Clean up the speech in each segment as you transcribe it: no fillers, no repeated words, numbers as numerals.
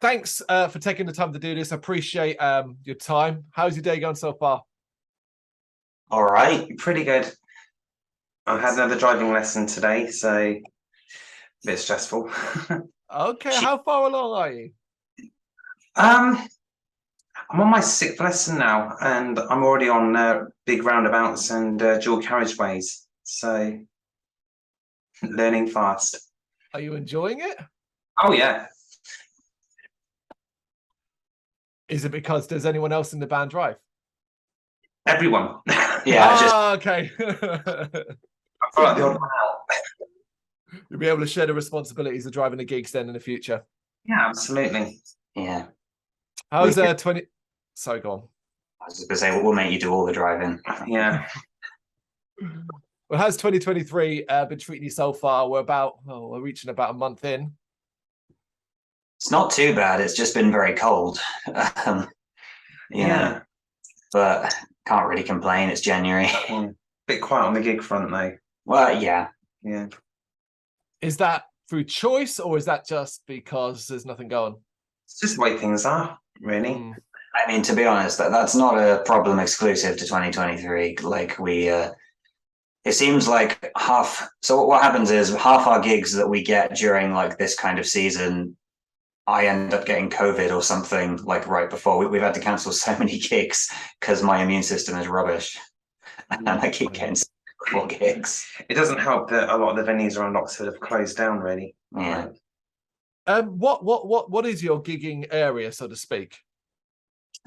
thanks for taking the time to do this. I appreciate your time. How's your day going so far? All right, pretty good. I had another driving lesson today, so a bit stressful. Okay, how far along are you? I'm on my 6th lesson now, and I'm already on big roundabouts and dual carriageways, so learning fast. Are you enjoying it? Oh yeah. Is it because does anyone else in the band drive? Everyone. Yeah. Okay. I feel like the odd one out. You'll be able to share the responsibilities of driving the gigs then in the future. Yeah, absolutely. Yeah. How's 20? Sorry, go on. I was just gonna say, we'll make you do all the driving. Yeah. Well, how's 2023 been treating you so far? We're reaching about a month in. It's not too bad. It's just been very cold. Yeah. But can't really complain. It's January. Bit quiet on the gig front though. Well, yeah. Yeah. Is that through choice or is that just because there's nothing going? It's just the way things are, really. I mean, to be honest, that's not a problem exclusive to 2023. Like it seems like so what happens is half our gigs that we get during like this kind of season, I end up getting COVID or something like right before. We've had to cancel so many gigs because my immune system is rubbish. And I keep getting more gigs. It doesn't help that a lot of the venues around Oxford have closed down, really. Yeah. What is your gigging area, so to speak?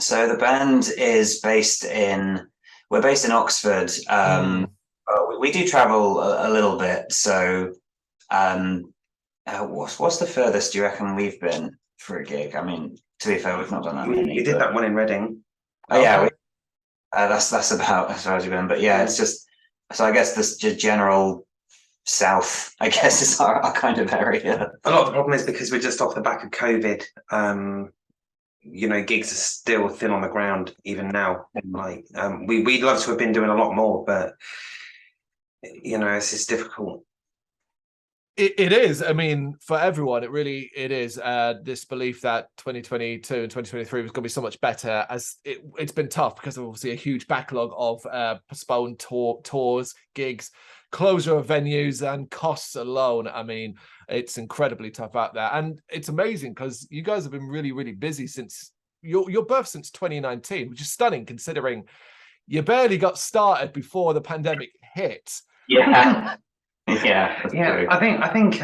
So the band is we're based in Oxford. We do travel a little bit. So what's the furthest you reckon we've been for a gig? I mean, to be fair, we've not done that many. We did that one in Reading. Oh yeah, that's about as far as we've been. But yeah, it's just, so I guess this just general south, I guess, is our kind of area. A lot of the problem is because we're just off the back of COVID. Gigs are still thin on the ground even now. Like we'd love to have been doing a lot more, but it's just difficult. It is. I mean, for everyone, it is. This belief that 2022 and 2023 was going to be so much better, as it's been tough because of obviously a huge backlog of postponed tours, gigs, closure of venues, and costs alone. I mean, it's incredibly tough out there, and it's amazing because you guys have been really, really busy since your birth since 2019, which is stunning considering you barely got started before the pandemic hit. Yeah. Yeah. True. I think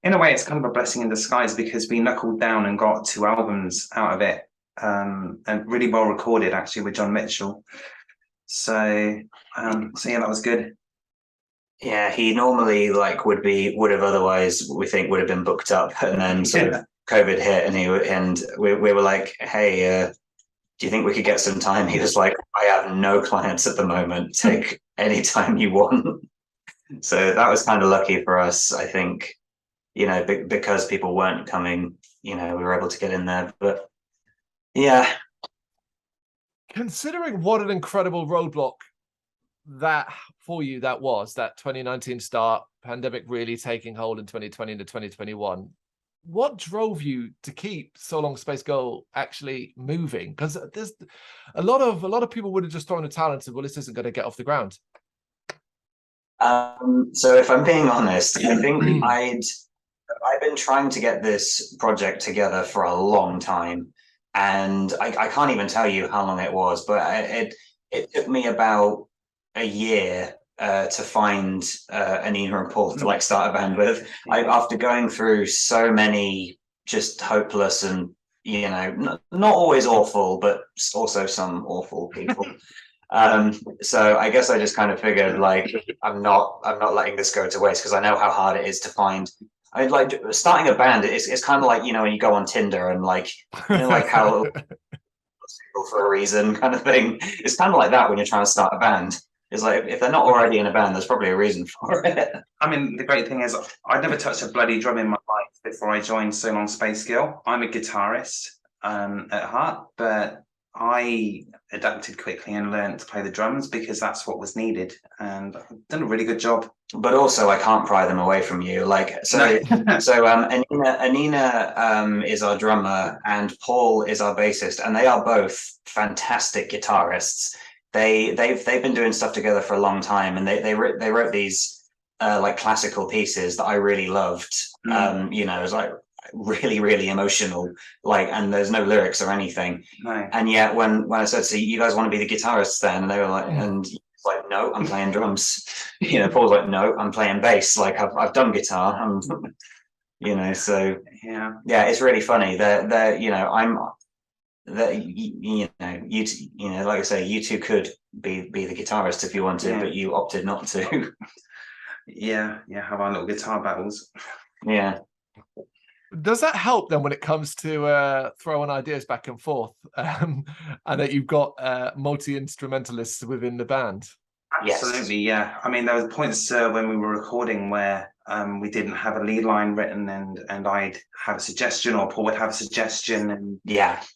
in a way it's kind of a blessing in disguise because we knuckled down and got 2 albums out of it, and really well recorded actually with John Mitchell. So yeah, that was good. Yeah, he normally would have otherwise, we think, would have been booked up, and then sort of COVID hit, and we were like, hey, do you think we could get some time? He was like, I have no clients at the moment. Take any time you want. So that was kind of lucky for us, I think, because people weren't coming, we were able to get in there. But yeah. Considering what an incredible roadblock that for you that was, that 2019 start, pandemic really taking hold in 2020 into 2021, what drove you to keep So Long Space Go actually moving? Because there's a lot of people would have just thrown a towel and said, well, this isn't going to get off the ground. So if I'm being honest, I think I've been trying to get this project together for a long time, and I can't even tell you how long it was, but it took me about a year to find an even Paul to start a band with. After going through so many just hopeless and not always awful, but also some awful people. So I guess I just kind of figured I'm not letting this go to waste, because I know how hard it is to find. I mean, like starting a band, it's kind of like when you go on Tinder and how for a reason kind of thing. It's kind of like that when you're trying to start a band. It's like if they're not already in a band, there's probably a reason for it. I mean, the great thing is I'd never touched a bloody drum in my life before I joined So Long Space Go. I'm a guitarist at heart, but I adapted quickly and learned to play the drums because that's what was needed, and I've done a really good job. But also, I can't pry them away from you. Like, so, Anina is our drummer, and Paul is our bassist, and they are both fantastic guitarists. They've been doing stuff together for a long time, and they wrote these like classical pieces that I really loved. You know, it was like really emotional, like, and there's no lyrics or anything. No. And yet, when I said, "So you guys want to be the guitarists?" then, and they were like, and like, no, I'm playing drums. You know, Paul's like, no, I'm playing bass. Like, I've done guitar. You know, so yeah, it's really funny. They're you know, you know, like I say, you two could be the guitarist if you wanted, but you opted not to. Yeah, have our little guitar battles. Yeah. Does that help then when it comes to throwing ideas back and forth, and that you've got multi-instrumentalists within the band? Absolutely, yeah. I mean, there were points when we were recording where we didn't have a lead line written, and I'd have a suggestion, or Paul would have a suggestion, and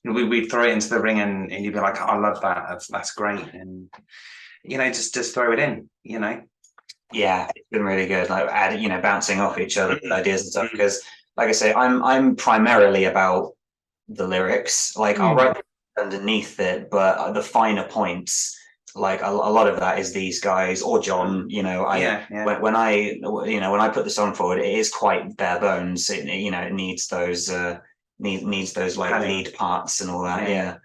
we'd throw it into the ring, and you'd be like, "I love that. That's great," and you know, just throw it in, you know. Yeah, it's been really good. Like, you know, bouncing off each other with ideas and stuff. Because, like I say, I'm primarily about the lyrics. Like, I'll write underneath it, but the finer points, like a lot of that is these guys or John. You know, when I put the song forward, it is quite bare bones. You know, it needs those needs those like lead parts and all that. Yeah.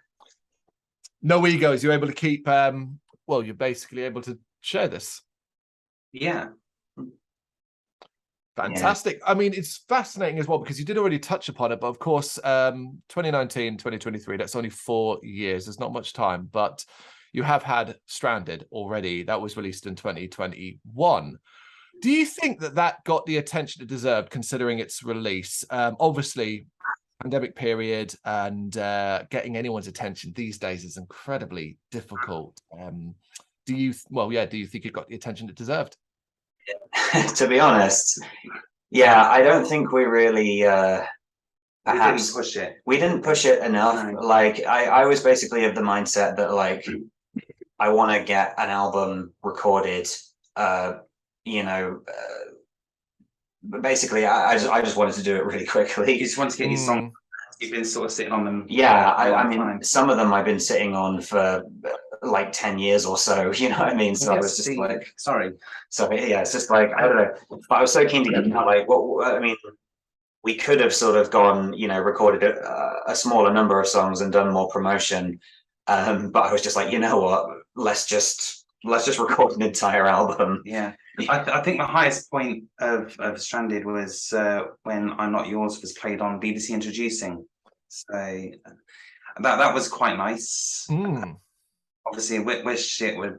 No egos. You're able to keep. Well, you're basically able to share this. Yeah. Fantastic. I mean, it's fascinating as well because you did already touch upon it, but of course, 2019, 2023, that's only 4 years. There's not much time, but you have had Stranded already. That was released in 2021. Do you think that got the attention it deserved considering its release? Obviously, pandemic period and getting anyone's attention these days is incredibly difficult. Do you think it got the attention it deserved? To be honest, I don't think we really perhaps we didn't push it enough. No. Like, I was basically of the mindset that, like, I want to get an album recorded, you know, but basically I just wanted to do it really quickly. You just want to get your song. You've been sort of sitting on them. Yeah, I mean, some of them I've been sitting on for like 10 years or so, you know what I mean? So I was just like, sorry. So yeah, it's just like, I don't know. But I was so keen to get that, like, I mean, we could have sort of gone, you know, recorded a smaller number of songs and done more promotion. But I was just like, you know what? Let's just record an entire album. Yeah. I think the highest point of Stranded was when I'm Not Yours was played on BBC Introducing. So that was quite nice. Obviously, wish it would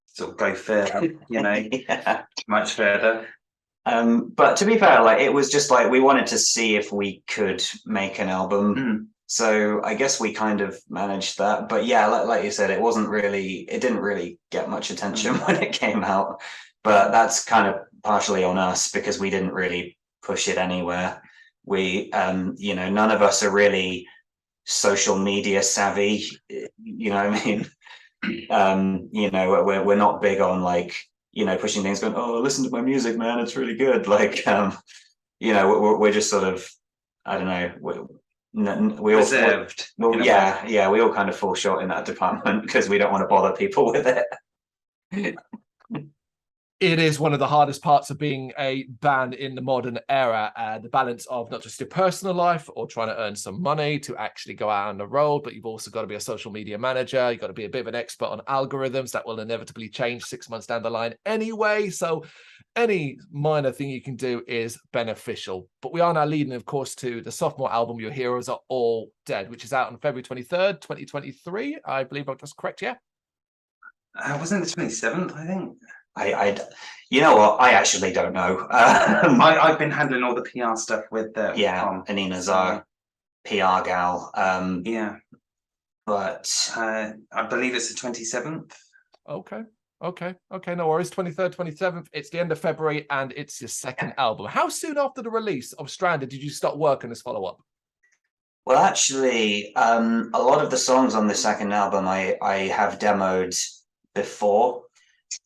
sort of go further, you know, much further. But to be fair, like, it was just like we wanted to see if we could make an album. So I guess we kind of managed that. But yeah, like you said, it didn't really get much attention when it came out. But that's kind of partially on us because we didn't really push it anywhere. We, you know, none of us are really social media savvy. You know what I mean? You know, we're not big on, like, you know, pushing things, going, oh, listen to my music, man, it's really good. Like, you know, we're just sort of, I don't know, we all reserved. We all kind of fall short in that department because we don't want to bother people with it. It is one of the hardest parts of being a band in the modern era, the balance of not just your personal life or trying to earn some money to actually go out on the road, but you've also got to be a social media manager. You've got to be a bit of an expert on algorithms that will inevitably change 6 months down the line anyway. So any minor thing you can do is beneficial. But we are now leading, of course, to the sophomore album, Your Heroes Are All Dead, which is out on February 23rd, 2023. I believe that's correct, yeah? Wasn't it the 27th, I think? You know what? I actually don't know. I've been handling all the PR stuff with Anina's our PR gal. But I believe it's the 27th. Okay, no worries. 23rd, 27th. It's the end of February, and it's your second album. How soon after the release of Stranded did you start working this follow-up? Well, actually, a lot of the songs on the second album I have demoed before.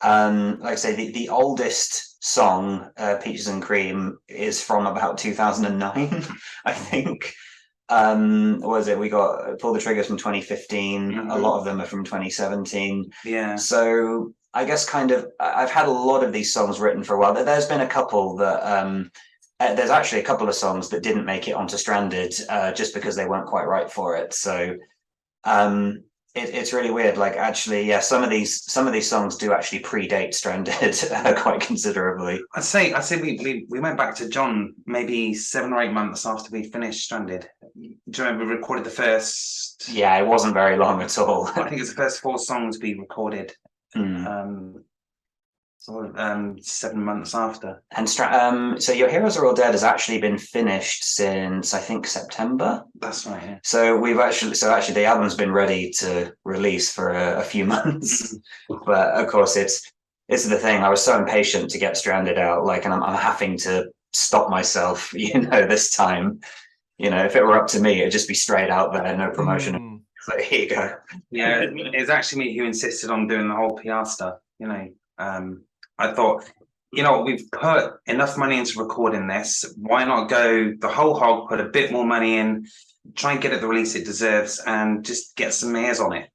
Like I say, the oldest song, Peaches and Cream, is from about 2009, I think. What was it? We got Pull the Triggers from 2015. A lot of them are from 2017. Yeah. So I guess kind of I've had a lot of these songs written for a while. There's been a couple that there's actually a couple of songs that didn't make it onto Stranded just because they weren't quite right for it. So it's really weird. Like actually, yeah, some of these songs do actually predate Stranded quite considerably. I'd say we went back to John maybe 7 or 8 months after we finished Stranded. Do you remember we recorded the first? Yeah, it wasn't very long at all. I think it's the first 4 songs we recorded. 7 months after. And so Your Heroes Are All Dead has actually been finished since I think September. That's right. Yeah. So actually the album's been ready to release for a few months. But of course it's the thing. I was so impatient to get Stranded out, like, and I'm having to stop myself, this time. If it were up to me, it'd just be straight out there, no promotion. So here you go. Yeah, it's actually me who insisted on doing the whole PR stuff. I thought, we've put enough money into recording this. Why not go the whole hog, put a bit more money in, try and get it the release it deserves, and just get some ears on it,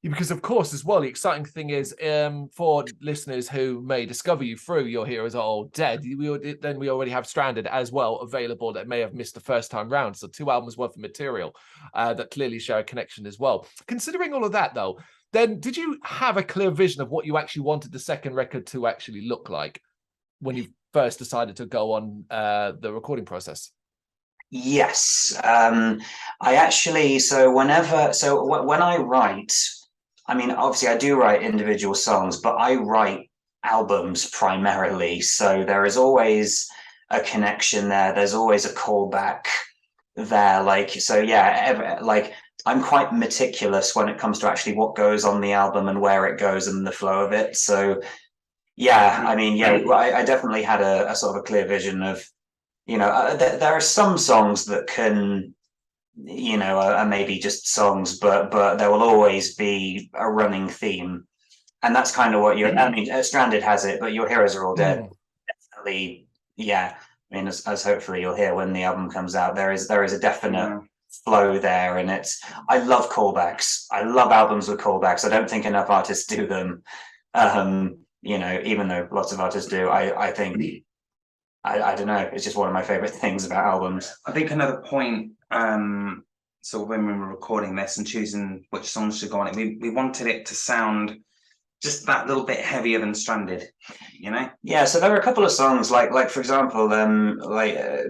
Because of course, as well, the exciting thing is for listeners who may discover you through Your Heroes Are All Dead, we already have Stranded as well available that may have missed the first time round. So 2 albums worth of material that clearly share a connection as well. Considering all of that, though, then did you have a clear vision of what you actually wanted the second record to actually look like when you first decided to go on the recording process? Yes. When I write, I mean, obviously I do write individual songs, but I write albums primarily. So there is always a connection there. There's always a callback there. I'm quite meticulous when it comes to actually what goes on the album and where it goes and the flow of it. So yeah, I mean, yeah, I definitely had a sort of a clear vision of, there are some songs that can, are maybe just songs, but there will always be a running theme. And that's kind of what Stranded has it, but Your Heroes Are All Dead. Definitely, yeah. I mean, as hopefully you'll hear when the album comes out, there is a definite flow there, and I love callbacks. I love albums with callbacks. I don't think enough artists do them. Even though lots of artists do, I think I don't know, it's just one of my favorite things about albums. I think another point, so when we were recording this and choosing which songs to go on it, we wanted it to sound just that little bit heavier than Stranded, Yeah, so there were a couple of songs like for example,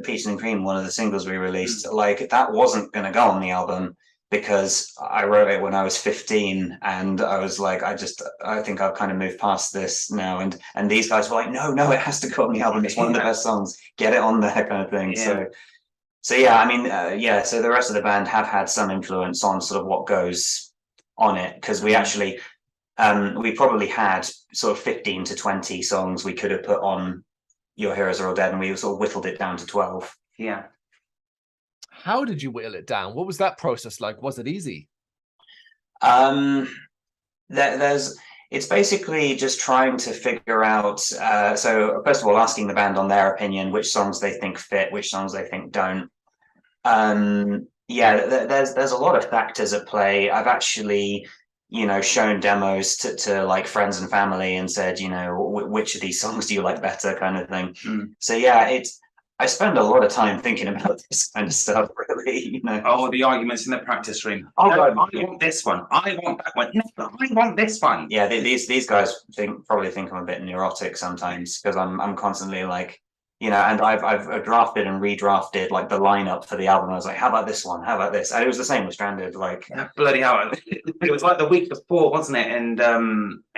Peaches and Cream, one of the singles we released, like that wasn't going to go on the album because I wrote it when I was 15 and I was like, I think I've kind of moved past this now, and these guys were like, no, it has to go on the album, it's one of the best songs, get it on there, kind of thing. So yeah, I mean, so the rest of the band have had some influence on sort of what goes on it, because we actually we probably had sort of 15 to 20 songs we could have put on Your Heroes Are All Dead, and we sort of whittled it down to 12. Yeah. How did you whittle it down? What was that process like? Was it easy? It's basically just trying to figure out. So first of all, asking the band on their opinion, which songs they think fit, which songs they think don't. There's a lot of factors at play. I've actually, shown demos to like friends and family and said, which of these songs do you like better, kind of thing. So yeah, I spend a lot of time thinking about this kind of stuff, really. Oh, the arguments in the practice room. Oh, no, I want this one. I want that one. No, I want this one. Yeah, these guys probably think I'm a bit neurotic sometimes because I'm constantly like, and I've drafted and redrafted like the lineup for the album. I was like, how about this one? How about this? And it was the same with Stranded. Like, bloody hell! It was like the week before, wasn't it? And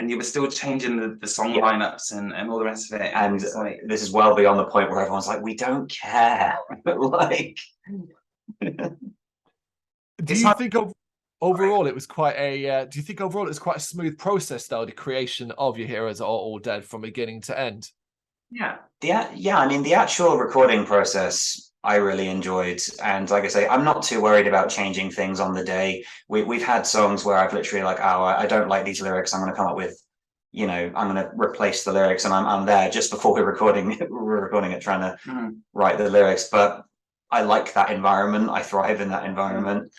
you were still changing the song lineups and all the rest of it. And this is well beyond the point where everyone's like, we don't care. Like, do you think overall it was quite a? Do you think overall it was quite a smooth process, though, the creation of Your Heroes Are All Dead from beginning to end? Yeah. I mean, the actual recording process I really enjoyed. And like I say, I'm not too worried about changing things on the day. We've had songs where I've literally like, oh, I don't like these lyrics. I'm going to come up with, you know, I'm going to replace the lyrics, and I'm there just before we're recording it, trying to write the lyrics. But I like that environment. I thrive in that environment.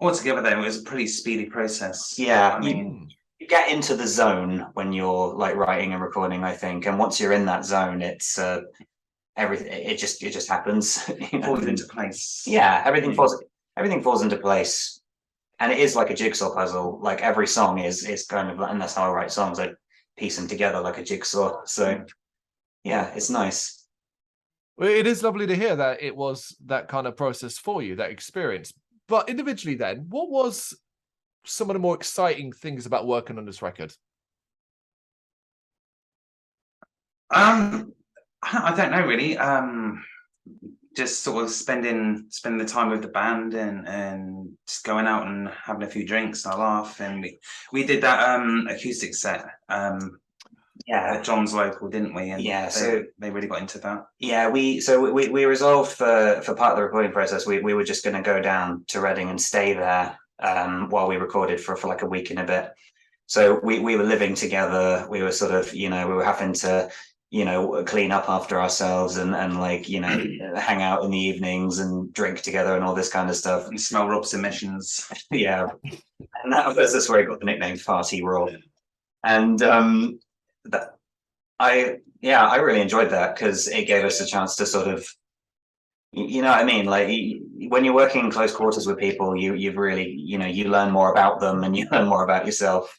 Altogether, though, it was a pretty speedy process. Yeah, I mean, you get into the zone when you're like writing and recording, I think. And once you're in that zone, it's everything, it just happens. You know? falls into place. Yeah, everything falls into place. And it is like a jigsaw puzzle. Like every song is kind of, and that's how I write songs. I piece them together like a jigsaw. So yeah, it's nice. Well, it is lovely to hear that it was that kind of process for you, that experience. But individually then, what was some of the more exciting things about working on this record? I don't know really. Just sort of spending the time with the band and just going out and having a few drinks and a laugh. And we did that acoustic set at John's local, didn't we? And so they really got into that. Yeah, we resolved for part of the recording process. We were just going to go down to Reading and stay there while we recorded for like a week and a bit. So we were living together. We were sort of, you know, we were having to, you know, clean up after ourselves and like, you know, hang out in the evenings and drink together and all this kind of stuff. And smell Rob's emissions. Yeah. And that's where he got the nickname Farty Rob. And I really enjoyed that because it gave us a chance to sort of, you know what I mean? Like when you're working in close quarters with people, you've really, you know, you learn more about them and you learn more about yourself.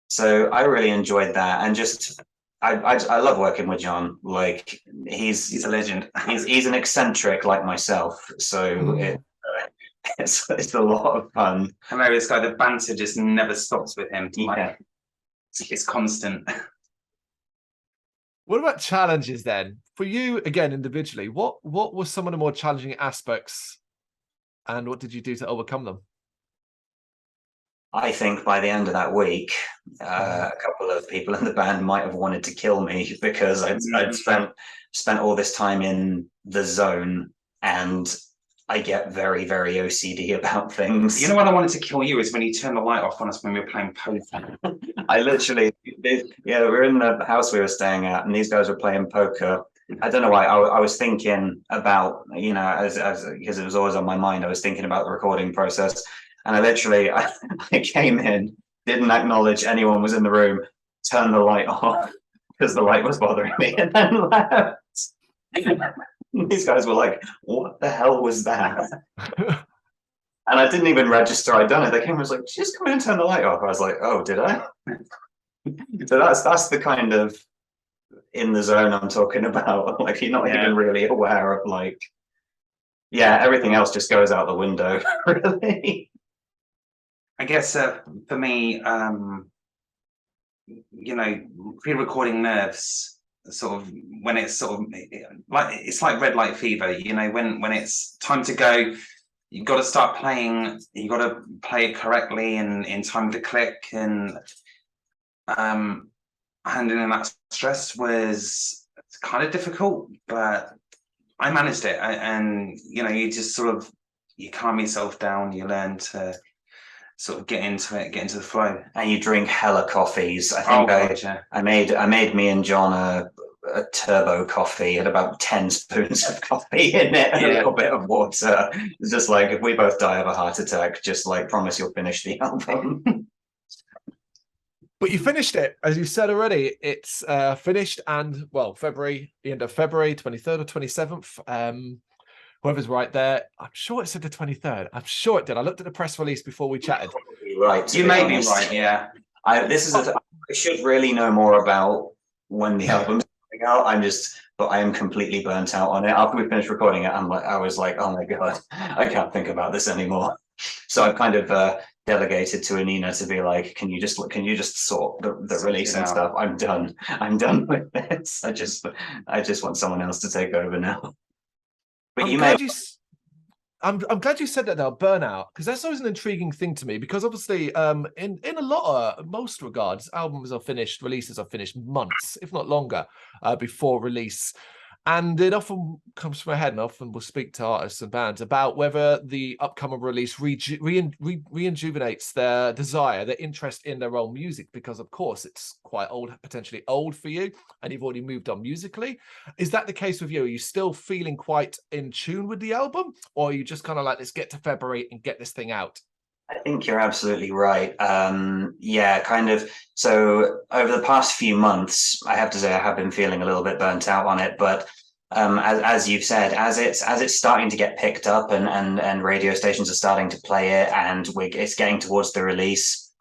So I really enjoyed that. And just, I love working with John. Like he's a legend. He's an eccentric like myself. So it's a lot of fun. Hilarious guy. The banter just never stops with him. Yeah. Like, it's constant. What about challenges then? For you, again, individually, what were some of the more challenging aspects and what did you do to overcome them? I think by the end of that week, a couple of people in the band might have wanted to kill me because I'd spent all this time in the zone, and I get very, very OCD about things. You know when I wanted to kill you is when you turned the light off on us when we were playing poker. I literally, we're in the house we were staying at, and these guys were playing poker. I don't know why. I was thinking about, you know, as because it was always on my mind. I was thinking about the recording process. And I came in, didn't acknowledge anyone was in the room, turned the light off because the light was bothering me, and then left. These guys were like, what the hell was that? And I didn't even register I'd done it. They came and was like, just come in and turn the light off. I was like, oh, did I? So that's the kind of in the zone I'm talking about. Like you're not even really aware of like, everything else just goes out the window, really. I guess for me, you know, pre-recording nerves, sort of when it's sort of like it's like red light fever. You know, when it's time to go, you've got to start playing. You got to play it correctly and in time to click. And handling that stress was kind of difficult, but I managed it. And you know, you just sort of calm yourself down. You learn to sort of get into it, get into the flow. And you drink hella coffees. I think I made me and John a turbo coffee, had about 10 spoons of coffee in it and a little bit of water. It's just like, if we both die of a heart attack, just like promise you'll finish the album. But you finished it, as you said already. It's finished, and well, the end of February, 23rd or 27th. Whoever's right there, I'm sure it said the 23rd. I'm sure it did. I looked at the press release before we chatted. Right. You may be right, yeah. I should really know more about when the album's coming out. But I am completely burnt out on it. After we finished recording it, I was like, oh my God, I can't think about this anymore. So I've kind of delegated to Anina to be like, can you just sort the release and stuff? I'm done with this. I just want someone else to take over now. But I'm glad you said that now, burnout, because that's always an intriguing thing to me, because obviously in most regards, albums are finished, releases are finished months, if not longer, before release. And it often comes from my head, and often we'll speak to artists and bands about whether the upcoming release rejuvenates their desire, their interest in their own music, because of course it's quite old, potentially old for you, and you've already moved on musically. Is that the case with you? Are you still feeling quite in tune with the album, or are you just kind of like, let's get to February and get this thing out? I think you're absolutely right. Yeah, kind of. So over the past few months, I have to say I have been feeling a little bit burnt out on it. But as you've said, as it's starting to get picked up and radio stations are starting to play it, and it's getting towards the release.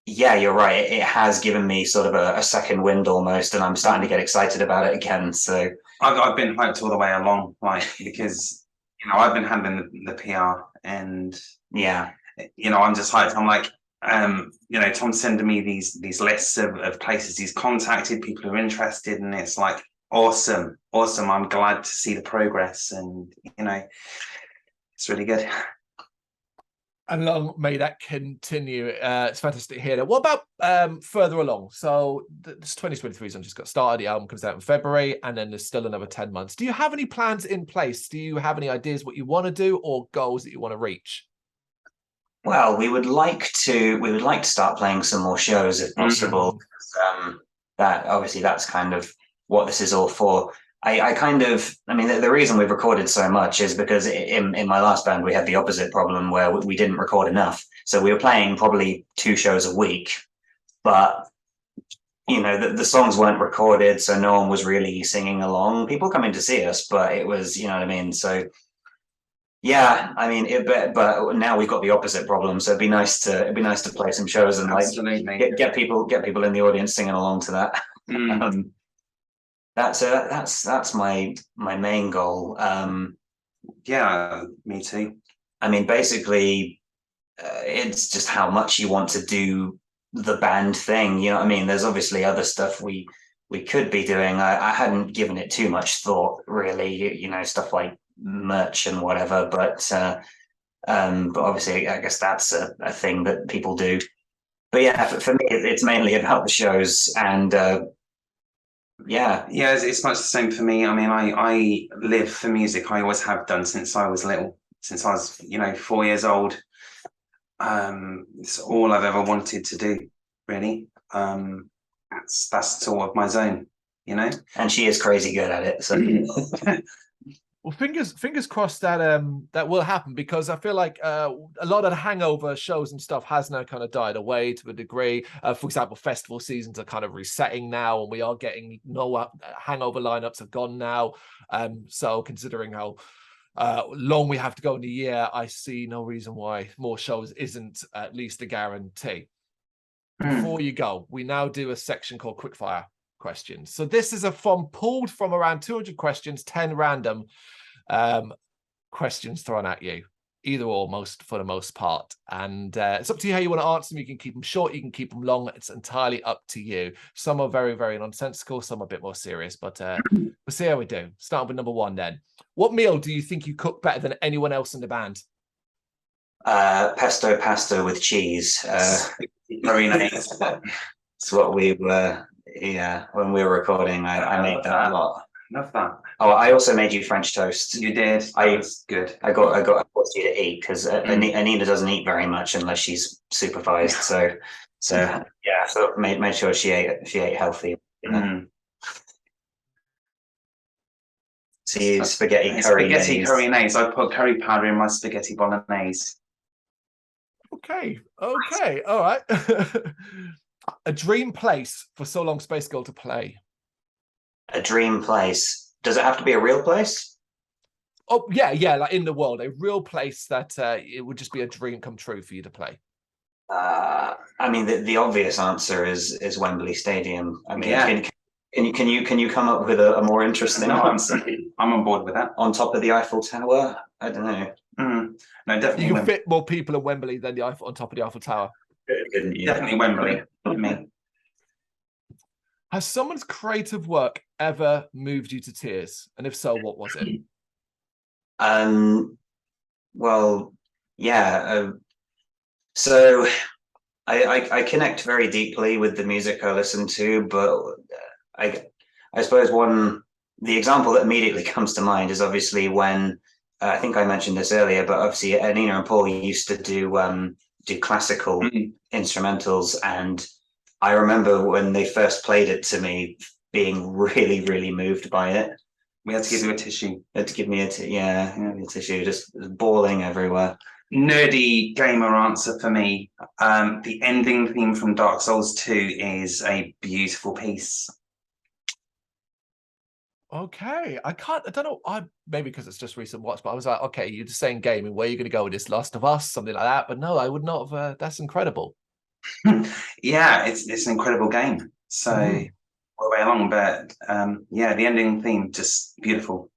Yeah, you're right. It has given me sort of a second wind almost, and I'm starting to get excited about it again. So I've been hyped all the way along, like, because I've been handling the PR, and yeah. I'm just hyped. I'm like, Tom's sending me these lists of places he's contacted, people who are interested, and it's like awesome. I'm glad to see the progress, and it's really good. And long may that continue. It's fantastic to hear that. What about further along? So this 2023's just got started. The album comes out in February, and then there's still another 10 months. Do you have any plans in place? Do you have any ideas what you want to do, or goals that you want to reach? Well, we would like to start playing some more shows if possible. That obviously that's kind of what this is all for. I mean, the reason we've recorded so much is because in my last band we had the opposite problem where we didn't record enough. So we were playing probably 2 shows a week, but the songs weren't recorded, so no one was really singing along. People coming to see us, but it was, you know what I mean? So yeah, I mean, but now we've got the opposite problem. So it'd be nice to play some shows and like get people in the audience singing along to that. That's my main goal. Yeah, me too. I mean, basically, it's just how much you want to do the band thing. You know what I mean? There's obviously other stuff we could be doing. I hadn't given it too much thought, really. Stuff like merch and whatever, but obviously I guess that's a thing that people do. But yeah, for me it's mainly about the shows, and yeah, it's much the same for me. I mean, I live for music. I always have done since I was little, since I was 4 years old. It's all I've ever wanted to do, really. That's sort of my zone, and she is crazy good at it, so Well, fingers crossed that that will happen, because I feel like a lot of the hangover shows and stuff has now kind of died away to a degree. For example, festival seasons are kind of resetting now, and we are getting hangover lineups have gone now. So considering how long we have to go in the year, I see no reason why more shows isn't at least a guarantee. Before you go, we now do a section called Quickfire questions. So this is pulled from around 200 questions, 10 random questions thrown at you, either or, for the most part. And it's up to you how you want to answer them. You can keep them short, you can keep them long. It's entirely up to you. Some are very, very nonsensical, some are a bit more serious, but we'll see how we do. Starting with number 1 then. What meal do you think you cook better than anyone else in the band? Pesto pasta with cheese. Very nice. It's what we were. Yeah, when we were recording, I made that a lot. Love that. Oh, I also made you French toast. You did. That was good. I got you to eat, because Anita doesn't eat very much unless she's supervised. So yeah, so made sure she ate healthy. So spaghetti curry-naise. I put curry powder in my spaghetti bolognese. Okay, all right. A dream place for So Long Space Girl to play. A dream place. Does it have to be a real place? Oh yeah, like in the world, a real place that it would just be a dream come true for you to play. I mean, the obvious answer is Wembley Stadium. I mean, yeah. Can you come up with a more interesting answer? I'm on board with that. On top of the Eiffel Tower? I don't know. No, definitely. You can fit more people in Wembley than the Eiffel on top of the Eiffel Tower. Definitely Wembley. I mean, has someone's creative work ever moved you to tears? And if so, what was it? Well, yeah. So I connect very deeply with the music I listen to, but I suppose one the example that immediately comes to mind is obviously when I think I mentioned this earlier, but obviously Nina and Paul used to do classical instrumentals, and I remember when they first played it to me, being really, really moved by it. We had to give you a tissue. They had to give me a tissue, just bawling everywhere. Nerdy gamer answer for me. The ending theme from Dark Souls 2 is a beautiful piece. Okay, I don't know. Maybe because it's just recent watch, but I was like, okay, you're just saying gaming. Where are you going to go with this? Last of Us, something like that. But no, I would not have. That's incredible. Yeah, it's an incredible game. So all the way along, but yeah, the ending theme just beautiful.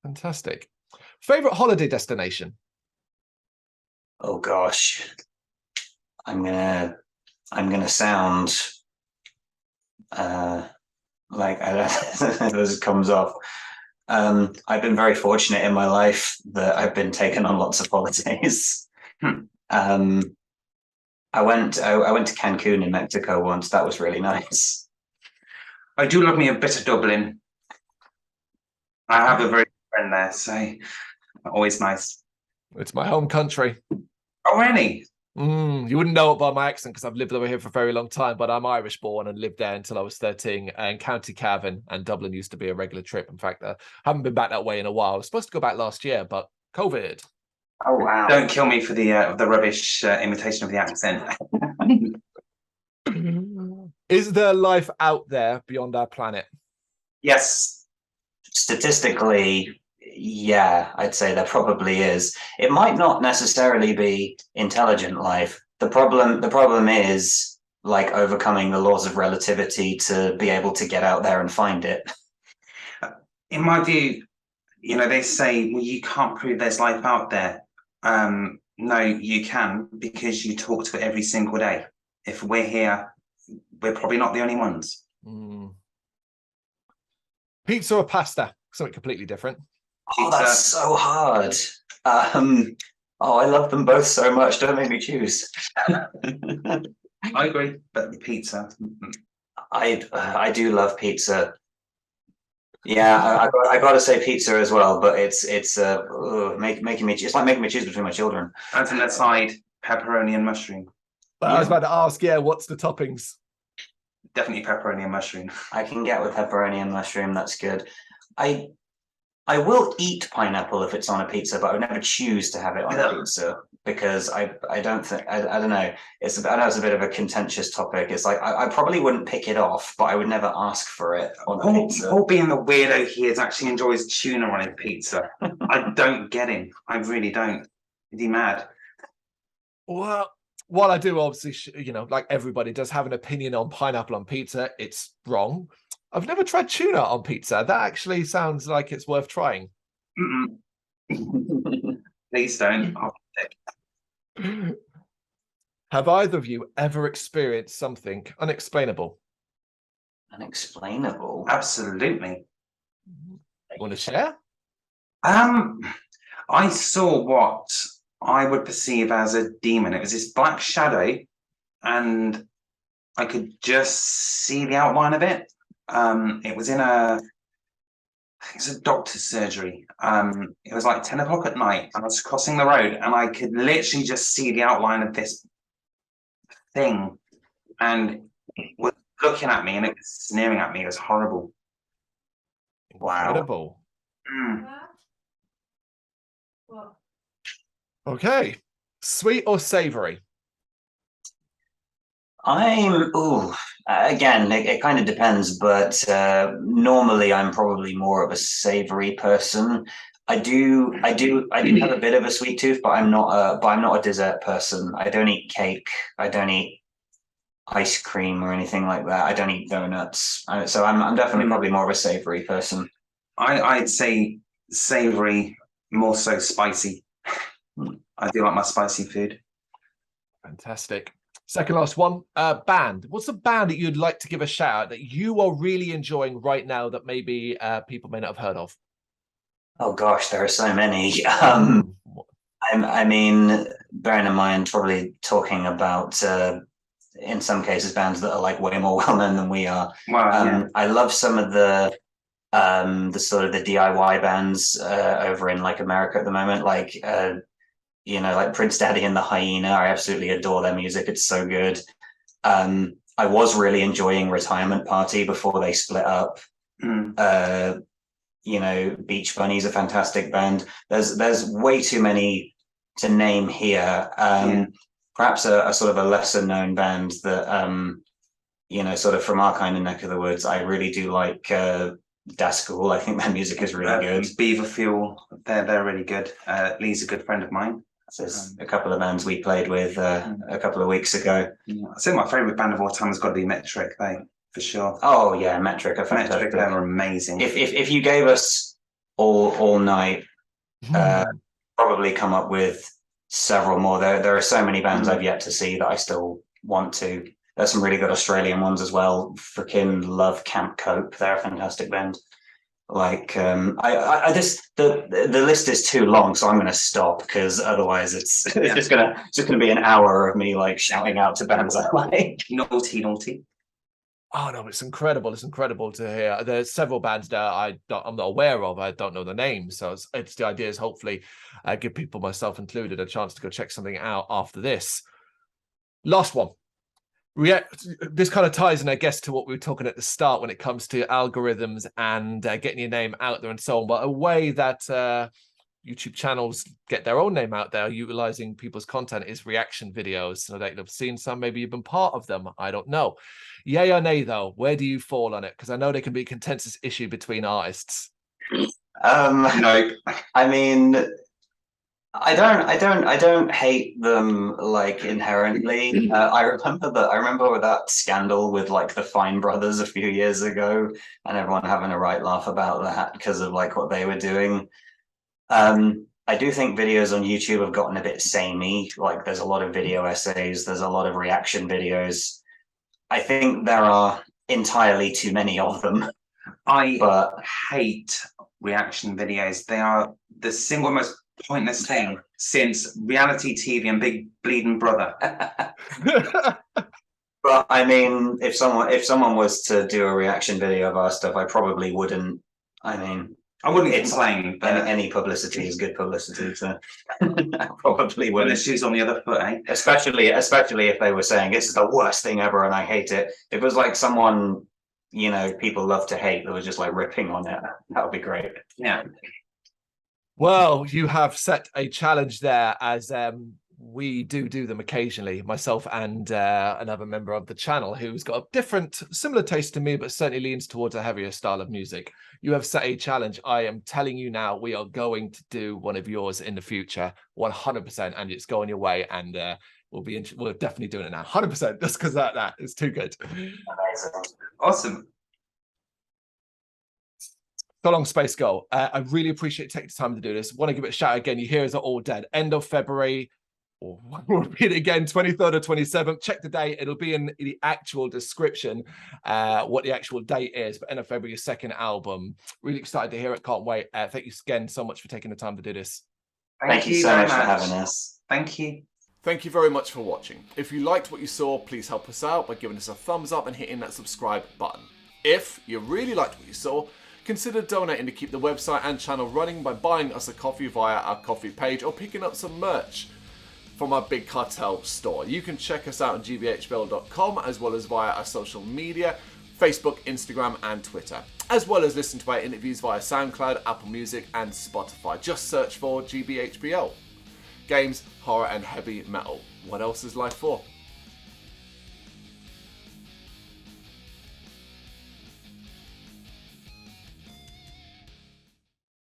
Fantastic. Favorite holiday destination? Oh gosh, I'm gonna sound like this comes off. I've been very fortunate in my life that I've been taken on lots of holidays. I went to Cancun in Mexico once. That was really nice. I do love me a bit of Dublin. I have a very good friend there, so always nice. It's my home country. Oh, really? You wouldn't know it by my accent because I've lived over here for a very long time, but I'm Irish born and lived there until I was 13. And County Cavan and Dublin used to be a regular trip. In fact, I haven't been back that way in a while. I was supposed to go back last year, but COVID. Oh, wow. Don't kill me for the rubbish imitation of the accent. Is there life out there beyond our planet? Yes. Statistically, yeah, I'd say there probably is. It might not necessarily be intelligent life. The problem is like overcoming the laws of relativity to be able to get out there and find it. In my view, you know, they say, well, you can't prove there's life out there. No, you can, because you talk to it every single day. If we're here, we're probably not the only ones. Pizza or pasta? Something completely different. Oh, that's so hard. Oh, I love them both so much. Don't make me choose. I agree, but pizza. I do love pizza. Yeah, I got to say pizza as well, but it's making me. It's like making me choose between my children. As an aside, pepperoni and mushroom. But I was about to ask, yeah, what's the toppings? Definitely pepperoni and mushroom. I can get with pepperoni and mushroom. That's good. I will eat pineapple if it's on a pizza, but I would never choose to have it on a pizza because I don't think I don't know. I know it's a bit of a contentious topic. It's like I probably wouldn't pick it off, but I would never ask for it on a pizza. Paul, being the weirdo he is, actually enjoys tuna on his pizza. I don't get him. I really don't. Is he mad? Well, while I do obviously, you know, like everybody does have an opinion on pineapple on pizza, it's wrong. I've never tried tuna on pizza. That actually sounds like it's worth trying. Please don't. Have either of you ever experienced something unexplainable? Unexplainable? Absolutely. You want to share? I saw what I would perceive as a demon. It was this black shadow, and I could just see the outline of it. It was in it's a doctor's surgery. It was like 10 o'clock at night, and I was crossing the road, and I could literally just see the outline of this thing, and it was looking at me, and it was sneering at me. It was horrible. Incredible. Wow. Okay. Sweet or savory? Again, it kind of depends, but normally I'm probably more of a savory person. I do have a bit of a sweet tooth, but I'm not a dessert person. I don't eat cake. I don't eat ice cream or anything like that. I don't eat donuts. So I'm definitely probably more of a savory person. I'd say savory, more so spicy. I do like my spicy food. Fantastic. Second last one, band. What's a band that you'd like to give a shout out that you are really enjoying right now that maybe people may not have heard of? Oh gosh, there are so many. I mean, bearing in mind, probably talking about in some cases bands that are like way more well known than we are. Wow, yeah. I love some of the the sort of the DIY bands over in like America at the moment, like like Prince Daddy and the Hyena. I absolutely adore their music. It's so good. I was really enjoying Retirement Party before they split up. Beach Bunny's a fantastic band. There's way too many to name here. Perhaps a sort of a lesser known band that sort of from our kind of neck of the woods. I really do like Das School. I think their music is really good. Beaver Fuel, they're really good. Lee's a good friend of mine. There's a couple of bands we played with a couple of weeks ago. I think my favourite band of all time has got to be Metric, for sure. Oh yeah, Metric are fantastic. Metric, they're amazing. If you gave us all night, probably come up with several more. There are so many bands I've yet to see that I still want to. There's some really good Australian ones as well. Freaking love Camp Cope. They're a fantastic band. Like the list is too long, so I'm going to stop because otherwise it's just gonna be an hour of me like shouting out to bands I like. Naughty. Oh no, it's incredible! It's incredible to hear. There's several bands that I'm not aware of. I don't know the names, so it's the idea is hopefully give people, myself included, a chance to go check something out after this. Last one. This kind of ties in, I guess, to what we were talking at the start when it comes to algorithms and getting your name out there and so on. But a way that YouTube channels get their own name out there, utilizing people's content, is reaction videos. So that you've seen some, maybe you've been part of them. I don't know. Yay or nay, though? Where do you fall on it? Because I know there can be a contentious issue between artists. No, I mean, I don't hate them like inherently. I remember with that scandal with like the Fine Brothers a few years ago, and everyone having a right laugh about that because of like what they were doing. I do think videos on YouTube have gotten a bit samey. Like there's a lot of video essays, there's a lot of reaction videos. I think there are entirely too many of them. I hate reaction videos. They are the single most pointless thing since reality TV and Big Bleeding Brother. But I mean, if someone was to do a reaction video of our stuff, I probably wouldn't. I mean, I wouldn't complain. Any publicity is good publicity, so I probably wouldn't. The shoes on the other foot, eh? Especially if they were saying this is the worst thing ever and I hate it. If it was like someone, people love to hate, that was just like ripping on it, that would be great. Yeah. Well, you have set a challenge there, as we do them occasionally, myself and another member of the channel who's got a different, similar taste to me, but certainly leans towards a heavier style of music. You have set a challenge. I am telling you now, we are going to do one of yours in the future, 100%, and it's going your way, and we're definitely doing it now, 100%, just because that is too good. Amazing. Awesome. So long, Space Go. I really appreciate taking the time to do this. Want to give it a shout again. You hear us are all dead. End of February. We'll repeat it again, 23rd or 27th. Check the date. It'll be in the actual description what the actual date is. But end of February, your second album. Really excited to hear it. Can't wait. Thank you again so much for taking the time to do this. Thank you so much for having us. Thank you. Thank you very much for watching. If you liked what you saw, please help us out by giving us a thumbs up and hitting that subscribe button. If you really liked what you saw, consider donating to keep the website and channel running by buying us a coffee via our coffee page or picking up some merch from our Big Cartel store. You can check us out on gbhbl.com as well as via our social media, Facebook, Instagram and Twitter, as well as listen to our interviews via SoundCloud, Apple Music and Spotify. Just search for GBHBL. Games, horror and heavy metal. What else is life for?